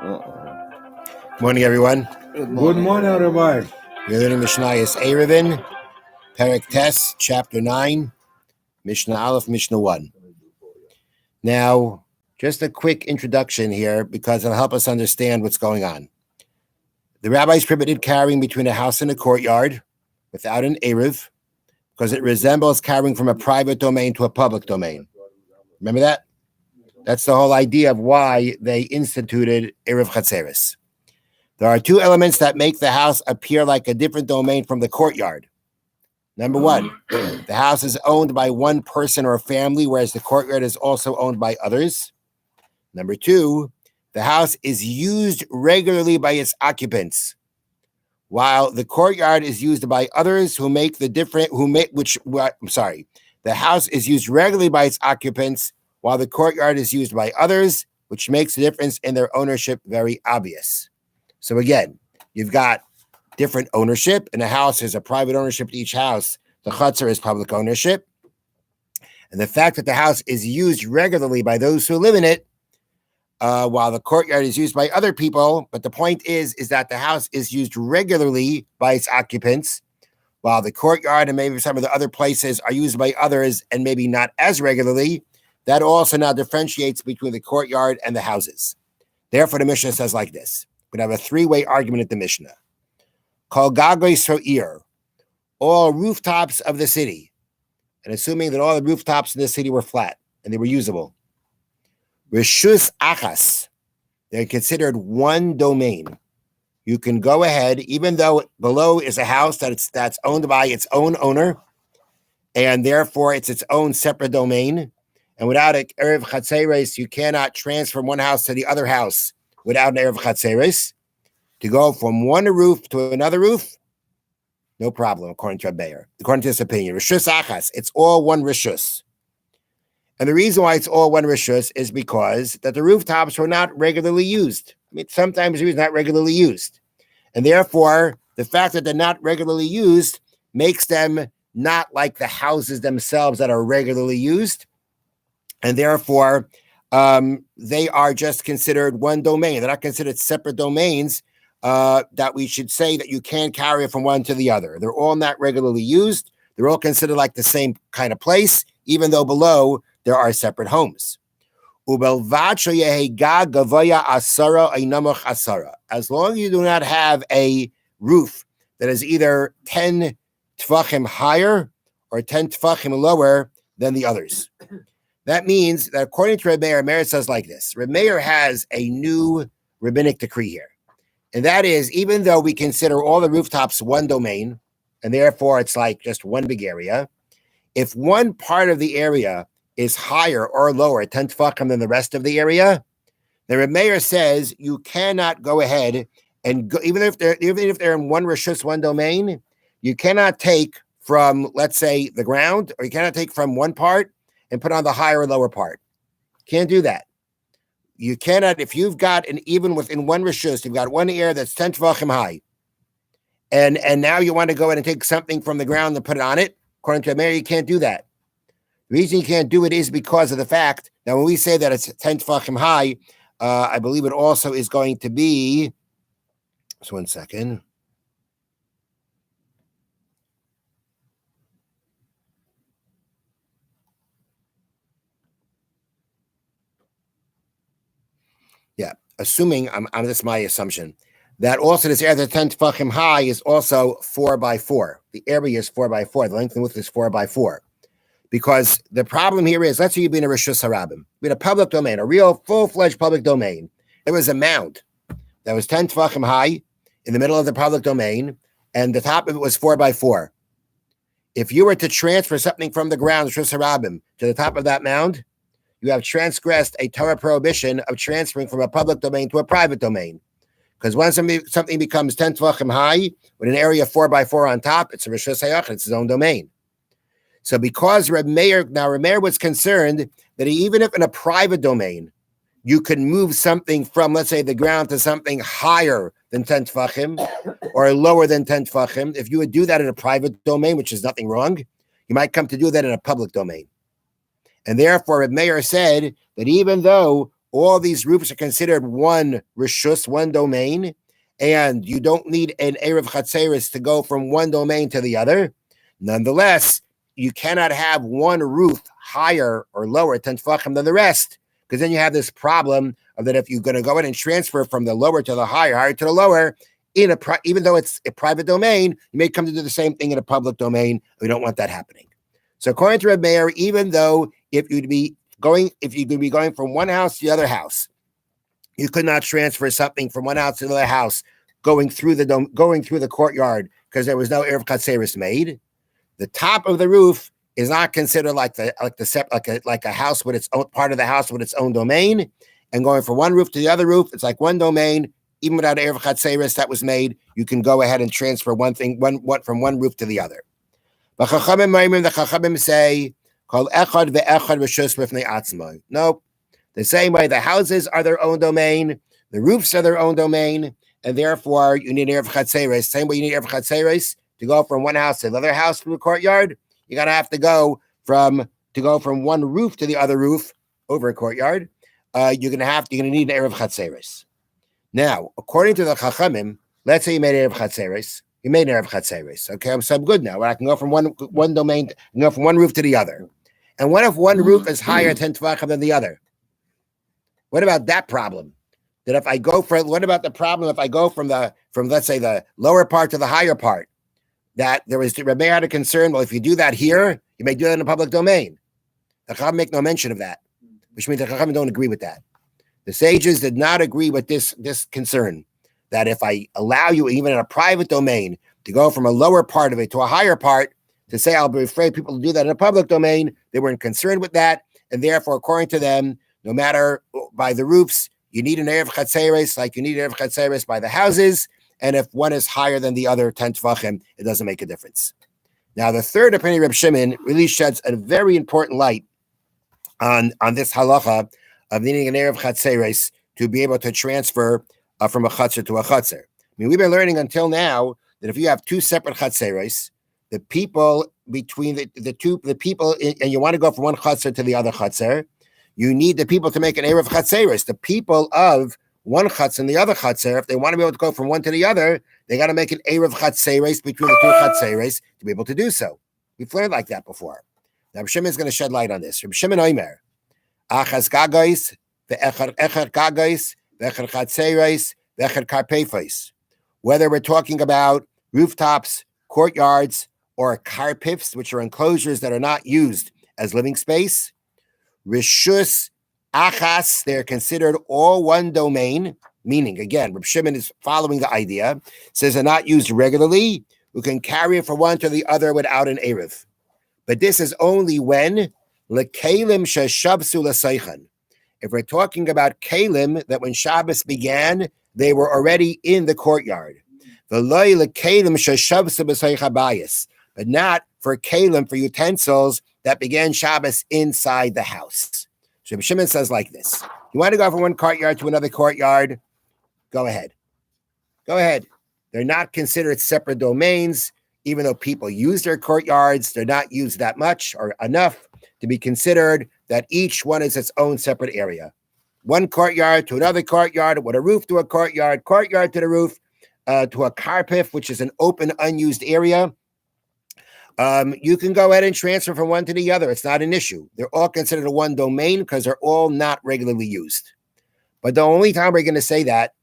Morning, everyone. Good morning, everybody. We're learning Mishna is Erevin, Perek Tes, Chapter 9, Mishna Aleph, Mishna 1. Now, just a quick introduction here because it'll help us understand what's going on. The rabbis prohibited carrying between a house and a courtyard without an Erev because it resembles carrying from a private domain to a public domain. Remember that? That's the whole idea of why they instituted Erev Chatzeres. There are two elements that make the house appear like a different domain from the courtyard. Number one, the house is owned by one person or family, whereas the courtyard is also owned by others. Number two, the house is used regularly by its occupants, while the courtyard is used by others who make the different, the house is used regularly by its occupants, while the courtyard is used by others, which makes the difference in their ownership very obvious. So again, you've got different ownership. In a house, there's a private ownership to each house. The chutzner is public ownership. And the fact that the house is used regularly by those who live in it, while the courtyard is used by other people. But the point is that the house is used regularly by its occupants, while the courtyard and maybe some of the other places are used by others and maybe not as regularly. That also now differentiates between the courtyard and the houses. Therefore, the Mishnah says like this. We have a three-way argument at the Mishnah. Kol gagoy so'ir, all rooftops of the city, and assuming that all the rooftops in the city were flat and they were usable. Rishus achas, they're considered one domain. You can go ahead, even though below is a house that's owned by its own owner, and therefore it's its own separate domain. And without an Erev Chatzeres, you cannot transfer from one house to the other house without an Erev Chatzeres. To go from one roof to another roof, no problem, according to Abayer. According to this opinion, Rishus Achas, it's all one Rishus. And the reason why it's all one Rishus is because that the rooftops were not regularly used. I mean, sometimes they're not regularly used. And therefore, the fact that they're not regularly used makes them not like the houses themselves that are regularly used. And therefore, they are just considered one domain. They're not considered separate domains that we should say that you can't carry it from one to the other. They're all not regularly used. They're all considered like the same kind of place, even though below there are separate homes. As long as you do not have a roof that is either 10 tfachim higher or 10 tfachim lower than the others. That means that according to Reb Meir, Meir says like this. Reb Meir has a new rabbinic decree here. And that is, even though we consider all the rooftops one domain, and therefore it's like just one big area, if one part of the area is higher or lower, 10 tefachim than the rest of the area, the Reb Meir says you cannot go ahead and go, even if they're in one rishus, one domain, you cannot take from, let's say, the ground, or you cannot take from one part and put on the higher or lower part. Can't do that. You cannot, if you've got even within one rishus, you've got one area that's 10 tvachim high, and now you want to go in and take something from the ground and put it on it, according to Meir, you can't do that. The reason you can't do it is because of the fact that when we say that it's 10 tvachim high, I believe it also is going to be, just 1 second. Yeah, assuming, this is my assumption, that also this area that's 10 tefachim high is also 4x4. The area is 4x4. The length and width is 4x4. Because the problem here is, let's say you've been a Rishus Harabim, in a public domain, a real full-fledged public domain. There was a mound that was 10 tefachim high in the middle of the public domain, and the top of it was 4x4. If you were to transfer something from the ground, Rishus Harabim, to the top of that mound, you have transgressed a Torah prohibition of transferring from a public domain to a private domain. Because when something becomes 10 tvachim high, with an area 4x4 on top, it's a Rishus Hayach, it's his own domain. So because Reb Meir was concerned that even if in a private domain, you can move something from, let's say, the ground to something higher than 10 tvachim or lower than 10 tvachim, if you would do that in a private domain, which is nothing wrong, you might come to do that in a public domain. And therefore, Reb Meir said that even though all these roofs are considered one rishus, one domain, and you don't need an Erev Chatzeris to go from one domain to the other. Nonetheless, you cannot have one roof higher or lower 10 tefachim than the rest, because then you have this problem of that if you're going to go in and transfer from the lower to the higher, higher to the lower, even though it's a private domain, you may come to do the same thing in a public domain. We don't want that happening. So according to Reb Meir, even though if you could be going from one house to the other house, you could not transfer something from one house to the other house going through the courtyard because there was no Erev Chatzeris made. The top of the roof is not considered like a house with its own part of the house with its own domain, and going from one roof to the other roof, it's like one domain. Even without Erev Chatzeris that was made, you can go ahead and transfer one from one roof to the other. But the Chachamim say, "Kol echad ve'echad rishus b'fnei atzmai." Nope. The same way the houses are their own domain, the roofs are their own domain, and therefore you need Erev Chatzeris. Same way you need Erev Chatzeris to go from one house to another house through the courtyard. You're gonna have to go from one roof to the other roof over a courtyard. You're gonna need an Erev Chatzeris. Now, according to the Chachamim, let's say you made Erev Chatzeris. You made an Erev Chatzeris. Okay, I'm good now. I can go from one domain, go from one roof to the other. And what if one roof is higher 10 tefachim than the other? What about that problem? What about the problem if I go from let's say the lower part to the higher part? That there was Rebbe had a concern. Well, if you do that here, you may do that in a public domain. The Chacham make no mention of that, which means the Chacham don't agree with that. The sages did not agree with this concern that if I allow you even in a private domain to go from a lower part of it to a higher part, to say I'll be afraid people to do that in a public domain, they weren't concerned with that, and therefore, according to them, no matter by the roofs, you need an Erev Chatzeris like you need an Erev Chatzeris by the houses, and if one is higher than the other 10 tefachim, it doesn't make a difference. Now, the third opinion of Reb Shimon really sheds a very important light on this halacha of needing an Erev Chatzeris to be able to transfer from a Chatzer to a Chatzer. I mean, we've been learning until now that if you have two separate Chatzeris, the people between the people, and you want to go from one Chatzer to the other Chatzer, you need the people to make an Erev Chatzeris. The people of one Chatzer and the other Chatzer, if they want to be able to go from one to the other, they got to make an Erev Chatzeris between the two Chatzeris to be able to do so. We've learned like that before. Now, Reb Shimon is going to shed light on this. Reb Shimon Omer, Achas Gagais, Ve'echad Gagais, Ve'echad Chatzeris, Ve'echad Karpefis. Whether we're talking about rooftops, courtyards, or karpifs, which are enclosures that are not used as living space, Rishus Achas, they're considered all one domain, meaning, again, Reb Shimon is following the idea, says they're not used regularly, we can carry it from one to the other without an Erev. But this is only when L'kelim sheshabsu l'seichan. If we're talking about kelim, that when Shabbos began, they were already in the courtyard. V'loi l'kelim sheshabsu b'seicha bayis. But not for kelim, for utensils that began Shabbos inside the house. So Shimon says like this. You want to go from one courtyard to another courtyard? Go ahead. Go ahead. They're not considered separate domains. Even though people use their courtyards, they're not used that much or enough to be considered that each one is its own separate area. One courtyard to another courtyard, with a roof to a courtyard, courtyard to the roof, to a karpif, which is an open, unused area. You can go ahead and transfer from one to the other. It's not an issue. They're all considered a one domain because they're all not regularly used. But the only time we're going to say that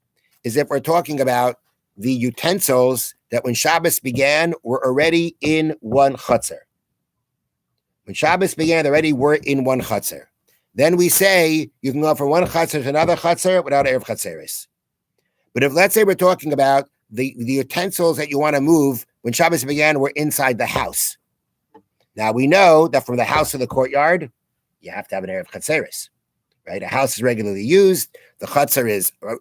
is if we're talking about the utensils that when Shabbos began were already in one chutzner. When Shabbos began, they already were in one chutzner. Then we say you can go from one chutzner to another chutzner without Erev Chatzeris. But if, let's say, we're talking about the utensils that you want to move when Shabbos began were inside the house. Now we know that from the house to the courtyard, you have to have an Erev Chatzeris. Right, a house is regularly used. The chutzner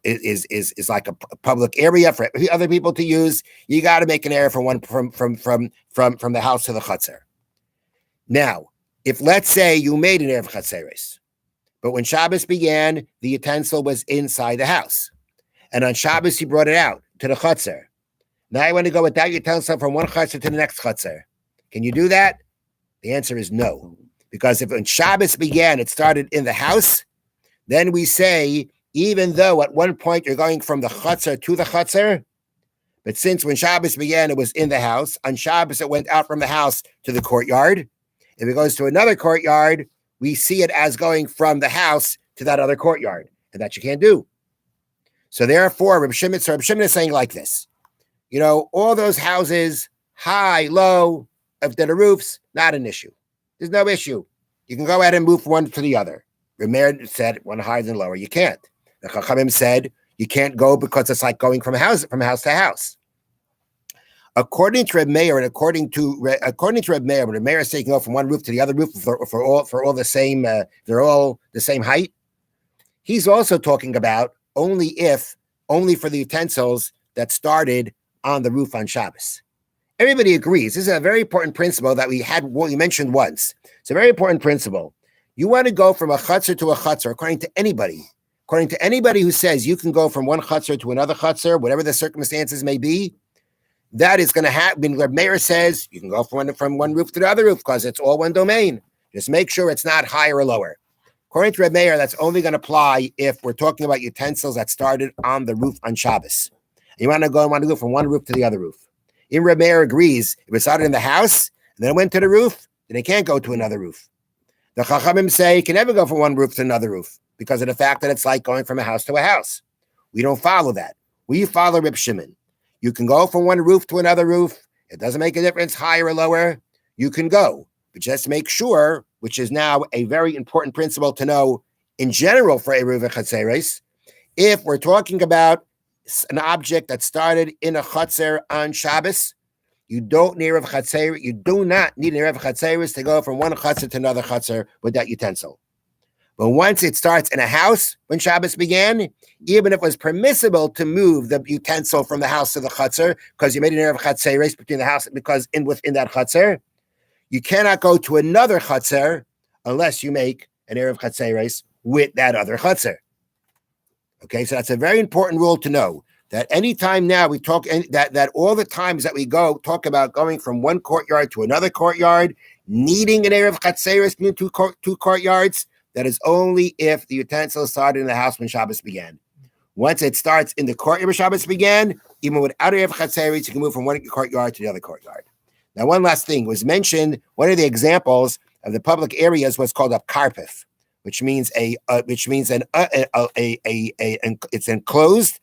is like a public area for other people to use. You got to make an area from the house to the chutzner. Now, if let's say you made an erev chatzeris, but when Shabbos began, the utensil was inside the house, and on Shabbos you brought it out to the chutzner. Now I want to go with that utensil from one chutzner to the next chutzner. Can you do that? The answer is no, because if when Shabbos began, it started in the house. then we say, even though at one point you're going from the chutzner to the chutzner, but since when Shabbos began, it was in the house. On Shabbos, it went out from the house to the courtyard. If it goes to another courtyard, we see it as going from the house to that other courtyard, and that you can't do. So therefore, Reb Shimon is saying like this. All those houses, high, low, if they're the roofs, not an issue. There's no issue. You can go ahead and move from one to the other. Reb Meir said one higher than lower. You can't. The Chachamim said you can't go because it's like going from house to house. According to Reb Meir, and according to Reb Meir, when Reb Meir is taking off from one roof to the other roof for all the same, they're all the same height. He's also talking about only for the utensils that started on the roof on Shabbos. Everybody agrees. This is a very important principle that we mentioned once. It's a very important principle. You want to go from a chutzner to a chutzner, according to anybody who says you can go from one chutzner to another chutzner, whatever the circumstances may be. That is going to happen. Reb Meir says you can go from one roof to the other roof because it's all one domain. Just make sure it's not higher or lower. According to Reb Meir, that's only going to apply if we're talking about utensils that started on the roof on Shabbos. You want to go from one roof to the other roof. Even Reb Meir agrees. If it started in the house and then it went to the roof, then it can't go to another roof. The Chachamim say you can never go from one roof to another roof because of the fact that it's like going from a house to a house. We don't follow that. We follow Reb Shimon. You can go from one roof to another roof. It doesn't make a difference, higher or lower. You can go. But just make sure, which is now a very important principle to know in general for Eruv Chatzeres, if we're talking about an object that started in a Chatzer on Shabbos, you do not need an Eruv Chatzeres to go from one Chatzer to another Chatzer with that utensil. But once it starts in a house, when Shabbos began, even if it was permissible to move the utensil from the house to the chutzner, because you made an Erev Chatzeres between the house, because within that chutzner, you cannot go to another chutzner unless you make an Erev Chatzeres with that other chutzner. Okay, so that's a very important rule to know, that anytime now we talk, that all the times that we talk about going from one courtyard to another courtyard, needing an Erev Chatzeres between two courtyards, that is only if the utensil started in the house when Shabbos began. Once it starts in the courtyard when Shabbos began, even without Erev Chatzeres, you can move from one courtyard to the other courtyard. Now, one last thing was mentioned. One of the examples of the public areas was called a karpif, which means it's enclosed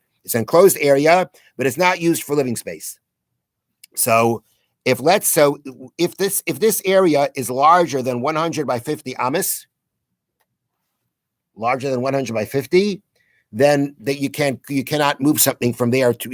area, but it's not used for living space. So if this area is larger than 100 by 50 amas, larger than 100 by 50, then that you cannot move something from there from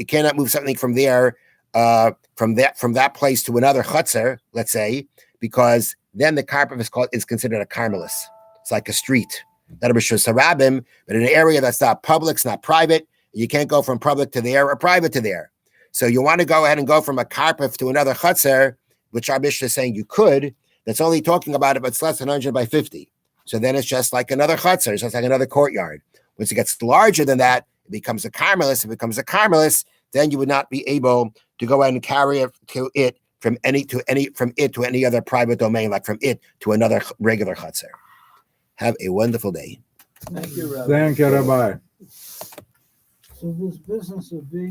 that place to another chutzner, let's say, because then the karpif is considered a karmelis. It's like a street. That is sarabim, but in an area that's not public, it's not private. You can't go from public to there or private to there. So you want to go ahead and go from a karpif to another chutzner, which our Mishna is saying you could. That's only talking about if it's less than 100 by 50. So then it's just like another chutzner. It's just like another courtyard. Once it gets larger than that, it becomes a karmelis. If it becomes a karmelis, then you would not be able to go ahead and carry it from any other private domain, like from it to another regular chutzner. Have a wonderful day. Thank you, Rabbi. So this business of being